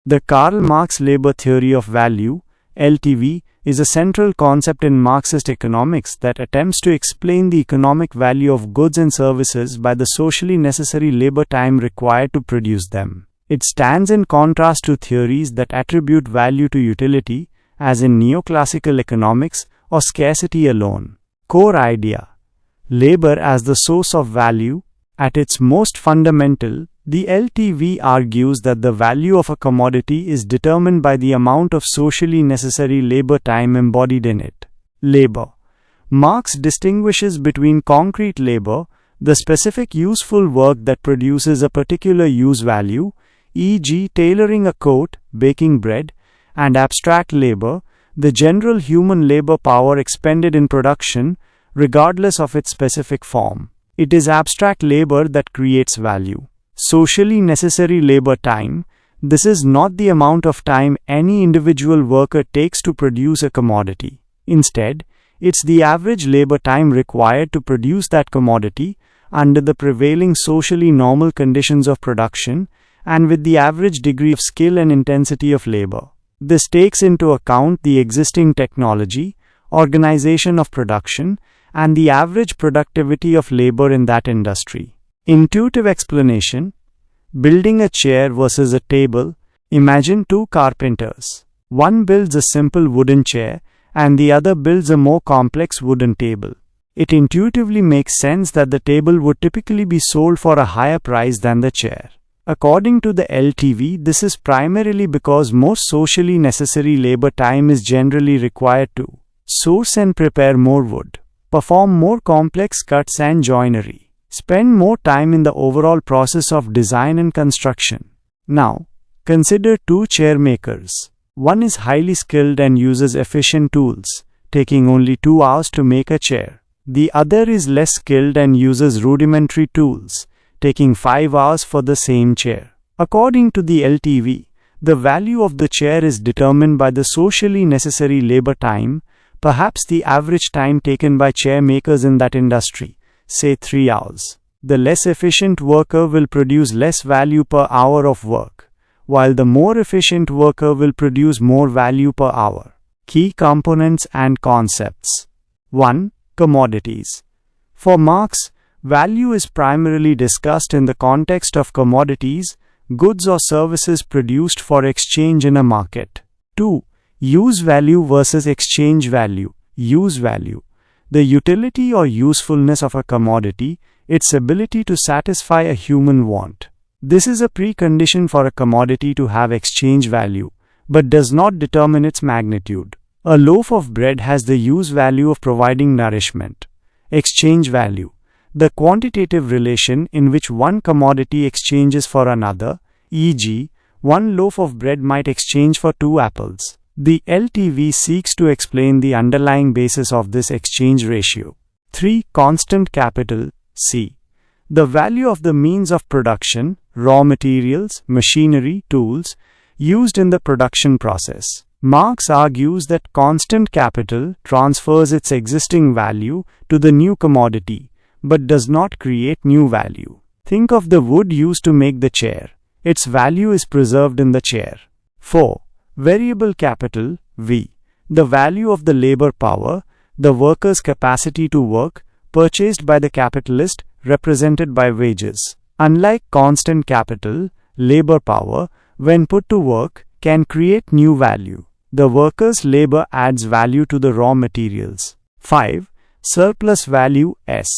The Karl Marx labor theory of value, LTV, is a central concept in Marxist economics that attempts to explain the economic value of goods and services by the socially necessary labor time required to produce them. It stands in contrast to theories that attribute value to utility, as in neoclassical economics, or scarcity alone. Core idea: labor as the source of value. At its most fundamental, the LTV argues that the value of a commodity is determined by the amount of socially necessary labor time embodied in it. Labor. Marx distinguishes between concrete labor, the specific useful work that produces a particular use value, e.g., tailoring a coat, baking bread, and abstract labor, the general human labor power expended in production, regardless of its specific form. It is abstract labor that creates value. Socially necessary labor time. This is not the amount of time any individual worker takes to produce a commodity. Instead, it's the average labor time required to produce that commodity under the prevailing socially normal conditions of production and with the average degree of skill and intensity of labor. This takes into account the existing technology, organization of production, and the average productivity of labor in that industry. Intuitive explanation: building a chair versus a table. Imagine two carpenters. One builds a simple wooden chair, and the other builds a more complex wooden table. It intuitively makes sense that the table would typically be sold for a higher price than the chair. According to the LTV, this is primarily because more socially necessary labor time is generally required to source and prepare more wood, perform more complex cuts and joinery, spend more time in the overall process of design and construction. Now, consider two chair makers. One is highly skilled and uses efficient tools, taking only 2 hours to make a chair. The other is less skilled and uses rudimentary tools, taking 5 hours for the same chair. According to the LTV, the value of the chair is determined by the socially necessary labor time, perhaps the average time taken by chair makers in that industry, say 3 hours. The less efficient worker will produce less value per hour of work, while the more efficient worker will produce more value per hour. Key components and concepts. 1. Commodities. For Marx, value is primarily discussed in the context of commodities, goods or services produced for exchange in a market. 2. Use value versus exchange value. Use value: the utility or usefulness of a commodity, its ability to satisfy a human want. This is a precondition for a commodity to have exchange value, but does not determine its magnitude. A loaf of bread has the use value of providing nourishment. Exchange value: the quantitative relation in which one commodity exchanges for another, e.g., one loaf of bread might exchange for 2 apples. The LTV seeks to explain the underlying basis of this exchange ratio. 3. Constant capital. C. The value of the means of production, raw materials, machinery, tools, used in the production process. Marx argues that constant capital transfers its existing value to the new commodity, but does not create new value. Think of the wood used to make the chair. Its value is preserved in the chair. 4. Variable capital. V. The value of the labor power, the worker's capacity to work, purchased by the capitalist, represented by wages. Unlike constant capital, labor power, when put to work, can create new value. The worker's labor adds value to the raw materials. 5. Surplus value. S.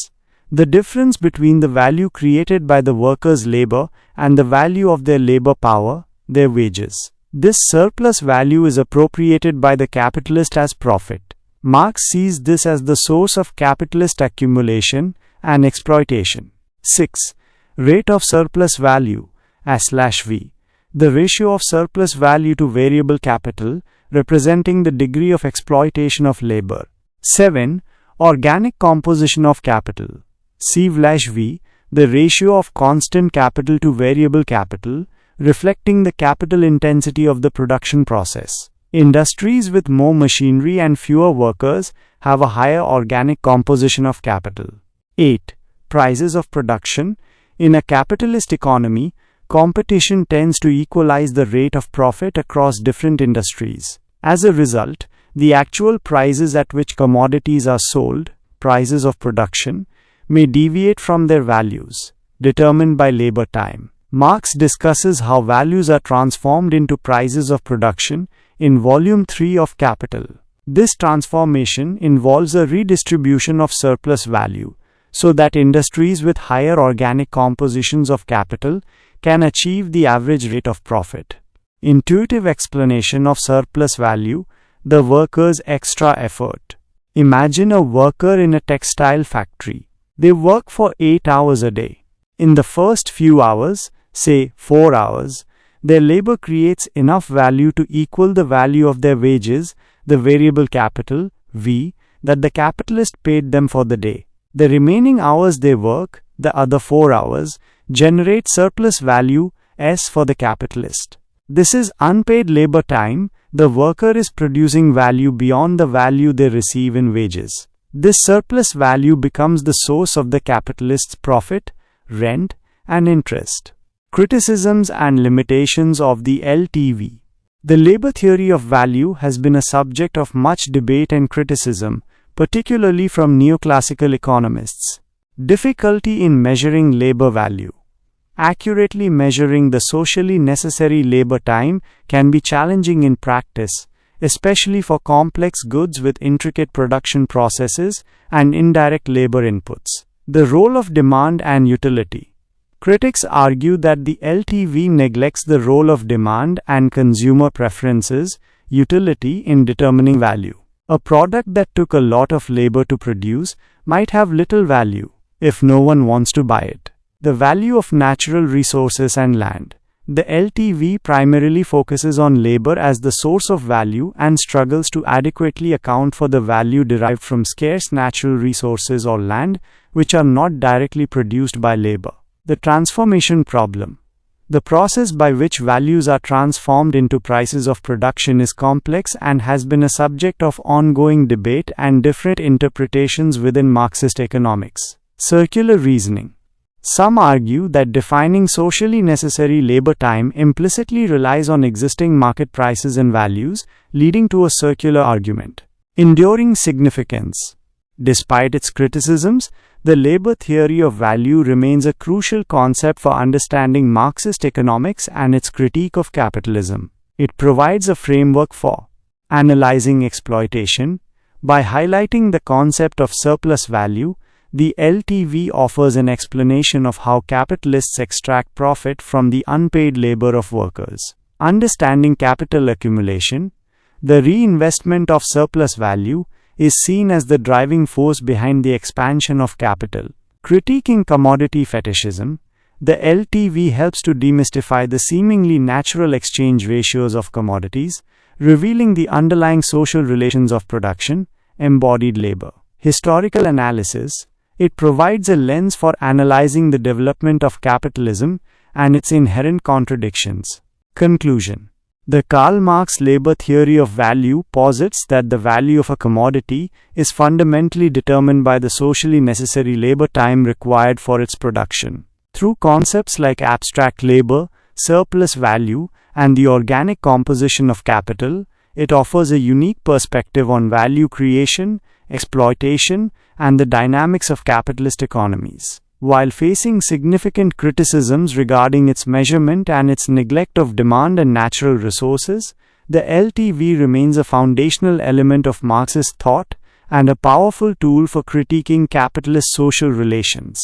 The difference between the value created by the worker's labor and the value of their labor power, their wages. This surplus value is appropriated by the capitalist as profit. Marx sees this as the source of capitalist accumulation and exploitation. 6. Rate of surplus value, S/V. The ratio of surplus value to variable capital, representing the degree of exploitation of labor. 7. Organic composition of capital, C/V. The ratio of constant capital to variable capital, reflecting the capital intensity of the production process. Industries with more machinery and fewer workers have a higher organic composition of capital. 8. Prices of production. In a capitalist economy, competition tends to equalize the rate of profit across different industries. As a result, the actual prices at which commodities are sold, prices of production, may deviate from their values, determined by labor time. Marx discusses how values are transformed into prices of production in Volume 3 of Capital. This transformation involves a redistribution of surplus value, so that industries with higher organic compositions of capital can achieve the average rate of profit. Intuitive explanation of surplus value: the worker's extra effort. Imagine a worker in a textile factory. They work for 8 hours a day. In the first few hours, say 4 hours, their labor creates enough value to equal the value of their wages, the variable capital, V, that the capitalist paid them for the day. The remaining hours they work, the other 4 hours, generate surplus value, S, for the capitalist. This is unpaid labor time. The worker is producing value beyond the value they receive in wages. This surplus value becomes the source of the capitalist's profit, rent, and interest. Criticisms and limitations of the LTV. The labor theory of value has been a subject of much debate and criticism, particularly from neoclassical economists. Difficulty in measuring labor value. Accurately measuring the socially necessary labor time can be challenging in practice, especially for complex goods with intricate production processes and indirect labor inputs. The role of demand and utility. Critics argue that the LTV neglects the role of demand and consumer preferences, utility, in determining value. A product that took a lot of labor to produce might have little value if no one wants to buy it. The value of natural resources and land. The LTV primarily focuses on labor as the source of value and struggles to adequately account for the value derived from scarce natural resources or land, which are not directly produced by labor. The transformation problem. The process by which values are transformed into prices of production is complex and has been a subject of ongoing debate and different interpretations within Marxist economics. Circular reasoning. Some argue that defining socially necessary labor time implicitly relies on existing market prices and values, leading to a circular argument. Enduring significance. Despite its criticisms, the labor theory of value remains a crucial concept for understanding Marxist economics and its critique of capitalism. It provides a framework for analyzing exploitation. By highlighting the concept of surplus value, the LTV offers an explanation of how capitalists extract profit from the unpaid labor of workers. Understanding capital accumulation. The reinvestment of surplus value is seen as the driving force behind the expansion of capital. Critiquing commodity fetishism. The LTV helps to demystify the seemingly natural exchange ratios of commodities, revealing the underlying social relations of production, embodied labor. Historical analysis. It provides a lens for analyzing the development of capitalism and its inherent contradictions. Conclusion. The Karl Marx labor theory of value posits that the value of a commodity is fundamentally determined by the socially necessary labor time required for its production. Through concepts like abstract labor, surplus value, and the organic composition of capital, it offers a unique perspective on value creation, exploitation, and the dynamics of capitalist economies. While facing significant criticisms regarding its measurement and its neglect of demand and natural resources, the LTV remains a foundational element of Marxist thought and a powerful tool for critiquing capitalist social relations.